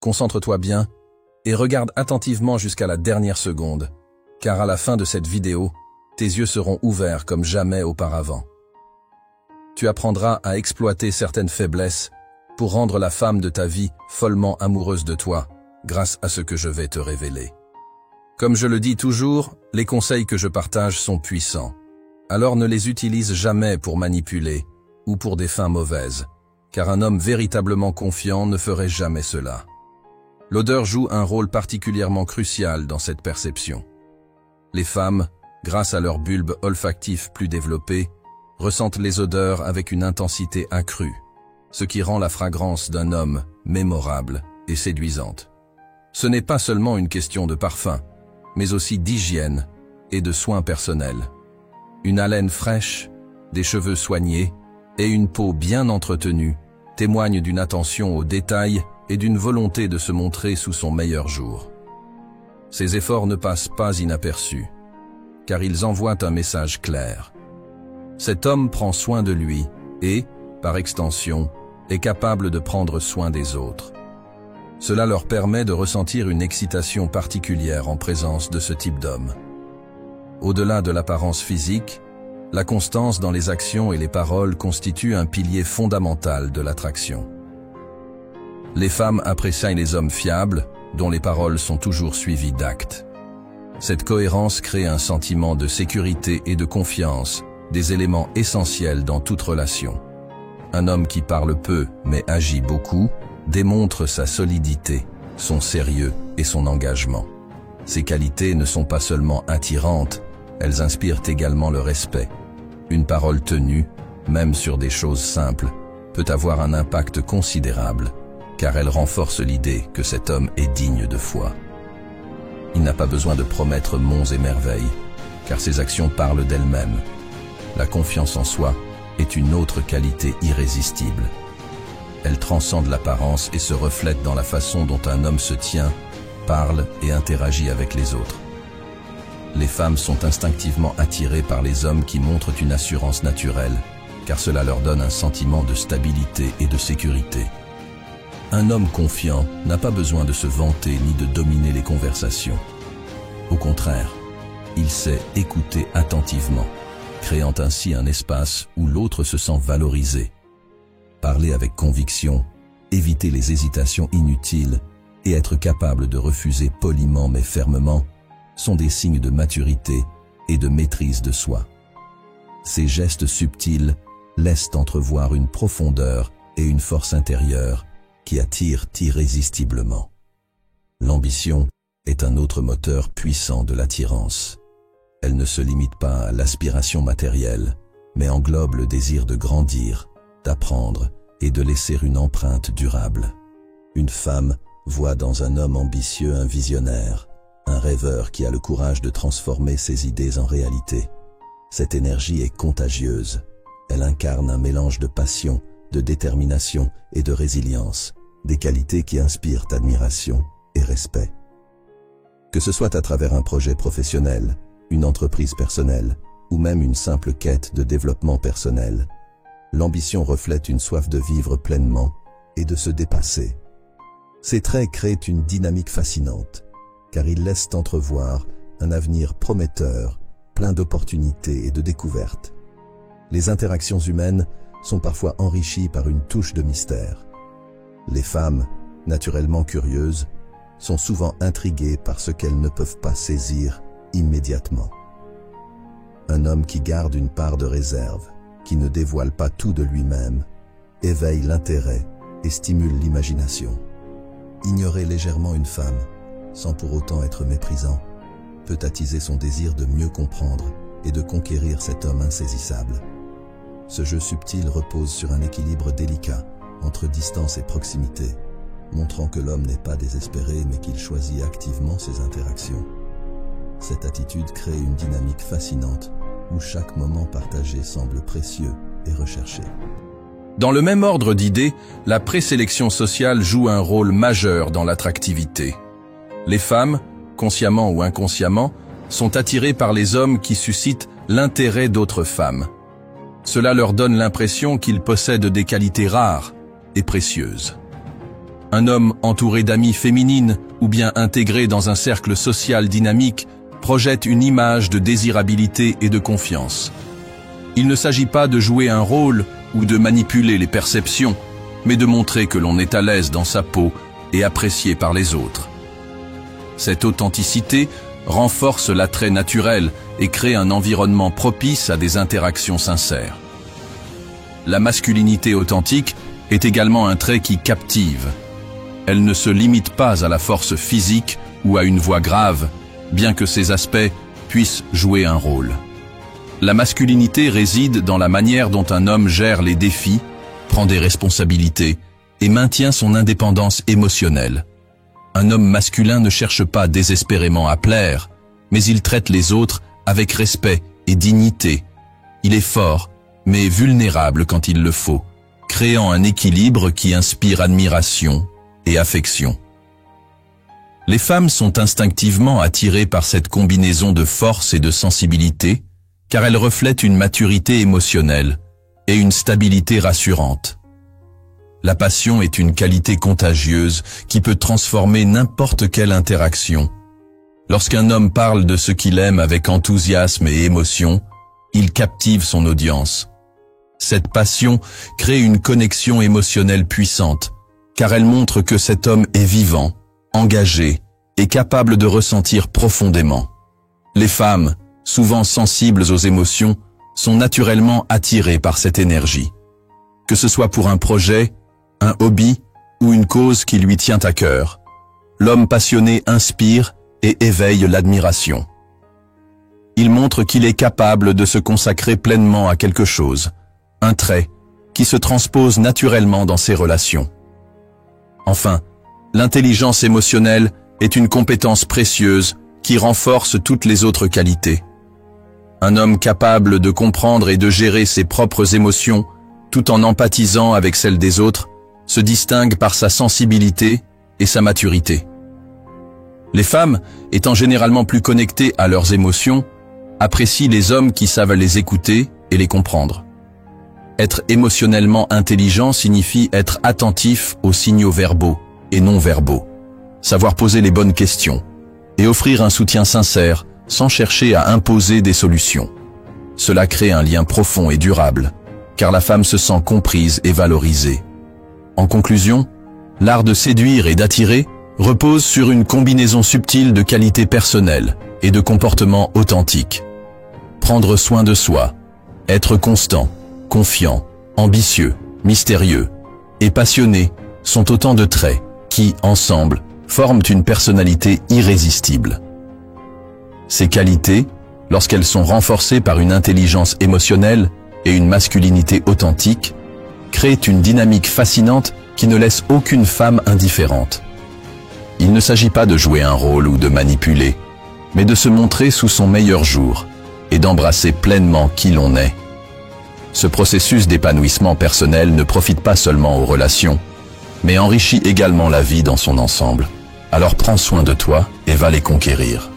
Concentre-toi bien et regarde attentivement jusqu'à la dernière seconde, car à la fin de cette vidéo, tes yeux seront ouverts comme jamais auparavant. Tu apprendras à exploiter certaines faiblesses pour rendre la femme de ta vie follement amoureuse de toi, grâce à ce que je vais te révéler. Comme je le dis toujours, les conseils que je partage sont puissants. Alors ne les utilise jamais pour manipuler ou pour des fins mauvaises, car un homme véritablement confiant ne ferait jamais cela. L'odeur joue un rôle particulièrement crucial dans cette perception. Les femmes, grâce à leur bulbe olfactif plus développé, ressentent les odeurs avec une intensité accrue, ce qui rend la fragrance d'un homme mémorable et séduisante. Ce n'est pas seulement une question de parfum, mais aussi d'hygiène et de soins personnels. Une haleine fraîche, des cheveux soignés et une peau bien entretenue témoignent d'une attention aux détails et d'une volonté de se montrer sous son meilleur jour. Ces efforts ne passent pas inaperçus, car ils envoient un message clair. Cet homme prend soin de lui et, par extension, est capable de prendre soin des autres. Cela leur permet de ressentir une excitation particulière en présence de ce type d'homme. Au-delà de l'apparence physique, la constance dans les actions et les paroles constitue un pilier fondamental de l'attraction. Les femmes apprécient les hommes fiables, dont les paroles sont toujours suivies d'actes. Cette cohérence crée un sentiment de sécurité et de confiance, des éléments essentiels dans toute relation. Un homme qui parle peu mais agit beaucoup démontre sa solidité, son sérieux et son engagement. Ces qualités ne sont pas seulement attirantes, elles inspirent également le respect. Une parole tenue, même sur des choses simples, peut avoir un impact considérable, car elle renforce l'idée que cet homme est digne de foi. Il n'a pas besoin de promettre monts et merveilles, car ses actions parlent d'elles-mêmes. La confiance en soi est une autre qualité irrésistible. Elle transcende l'apparence et se reflète dans la façon dont un homme se tient, parle et interagit avec les autres. Les femmes sont instinctivement attirées par les hommes qui montrent une assurance naturelle, car cela leur donne un sentiment de stabilité et de sécurité. Un homme confiant n'a pas besoin de se vanter ni de dominer les conversations. Au contraire, il sait écouter attentivement, créant ainsi un espace où l'autre se sent valorisé. Parler avec conviction, éviter les hésitations inutiles et être capable de refuser poliment mais fermement sont des signes de maturité et de maîtrise de soi. Ces gestes subtils laissent entrevoir une profondeur et une force intérieure qui attirent irrésistiblement. L'ambition est un autre moteur puissant de l'attirance. Elle ne se limite pas à l'aspiration matérielle, mais englobe le désir de grandir, d'apprendre et de laisser une empreinte durable. Une femme voit dans un homme ambitieux un visionnaire, un rêveur qui a le courage de transformer ses idées en réalité. Cette énergie est contagieuse. Elle incarne un mélange de passion, de détermination et de résilience, des qualités qui inspirent admiration et respect. Que ce soit à travers un projet professionnel, une entreprise personnelle ou même une simple quête de développement personnel, l'ambition reflète une soif de vivre pleinement et de se dépasser. Ces traits créent une dynamique fascinante, car ils laissent entrevoir un avenir prometteur, plein d'opportunités et de découvertes. Les interactions humaines sont parfois enrichies par une touche de mystère. Les femmes, naturellement curieuses, sont souvent intriguées par ce qu'elles ne peuvent pas saisir immédiatement. Un homme qui garde une part de réserve, qui ne dévoile pas tout de lui-même, éveille l'intérêt et stimule l'imagination. Ignorer légèrement une femme, sans pour autant être méprisant, peut attiser son désir de mieux comprendre et de conquérir cet homme insaisissable. Ce jeu subtil repose sur un équilibre délicat entre distance et proximité, montrant que l'homme n'est pas désespéré mais qu'il choisit activement ses interactions. Cette attitude crée une dynamique fascinante où chaque moment partagé semble précieux et recherché. Dans le même ordre d'idées, la présélection sociale joue un rôle majeur dans l'attractivité. Les femmes, consciemment ou inconsciemment, sont attirées par les hommes qui suscitent l'intérêt d'autres femmes. Cela leur donne l'impression qu'ils possèdent des qualités rares et précieuses. Un homme entouré d'amies féminines ou bien intégré dans un cercle social dynamique projette une image de désirabilité et de confiance. Il ne s'agit pas de jouer un rôle ou de manipuler les perceptions, mais de montrer que l'on est à l'aise dans sa peau et apprécié par les autres. Cette authenticité renforce l'attrait naturel et crée un environnement propice à des interactions sincères. La masculinité authentique est également un trait qui captive. Elle ne se limite pas à la force physique ou à une voix grave, bien que ces aspects puissent jouer un rôle. La masculinité réside dans la manière dont un homme gère les défis, prend des responsabilités et maintient son indépendance émotionnelle. Un homme masculin ne cherche pas désespérément à plaire, mais il traite les autres avec respect et dignité. Il est fort, mais vulnérable quand il le faut, créant un équilibre qui inspire admiration et affection. Les femmes sont instinctivement attirées par cette combinaison de force et de sensibilité, car elle reflète une maturité émotionnelle et une stabilité rassurante. La passion est une qualité contagieuse qui peut transformer n'importe quelle interaction. Lorsqu'un homme parle de ce qu'il aime avec enthousiasme et émotion, il captive son audience. Cette passion crée une connexion émotionnelle puissante, car elle montre que cet homme est vivant, engagé et capable de ressentir profondément. Les femmes, souvent sensibles aux émotions, sont naturellement attirées par cette énergie. Que ce soit pour un projet, un hobby ou une cause qui lui tient à cœur, l'homme passionné inspire et éveille l'admiration. Il montre qu'il est capable de se consacrer pleinement à quelque chose, un trait qui se transpose naturellement dans ses relations. Enfin, l'intelligence émotionnelle est une compétence précieuse qui renforce toutes les autres qualités. Un homme capable de comprendre et de gérer ses propres émotions, tout en empathisant avec celles des autres, se distingue par sa sensibilité et sa maturité. Les femmes, étant généralement plus connectées à leurs émotions, apprécient les hommes qui savent les écouter et les comprendre. Être émotionnellement intelligent signifie être attentif aux signaux verbaux et non verbaux, savoir poser les bonnes questions et offrir un soutien sincère sans chercher à imposer des solutions. Cela crée un lien profond et durable, car la femme se sent comprise et valorisée. En conclusion, l'art de séduire et d'attirer repose sur une combinaison subtile de qualités personnelles et de comportements authentiques. Prendre soin de soi, être constant, confiant, ambitieux, mystérieux et passionné sont autant de traits qui, ensemble, forment une personnalité irrésistible. Ces qualités, lorsqu'elles sont renforcées par une intelligence émotionnelle et une masculinité authentique, créent une dynamique fascinante qui ne laisse aucune femme indifférente. Il ne s'agit pas de jouer un rôle ou de manipuler, mais de se montrer sous son meilleur jour et d'embrasser pleinement qui l'on est. Ce processus d'épanouissement personnel ne profite pas seulement aux relations, mais enrichit également la vie dans son ensemble. Alors prends soin de toi et va les conquérir.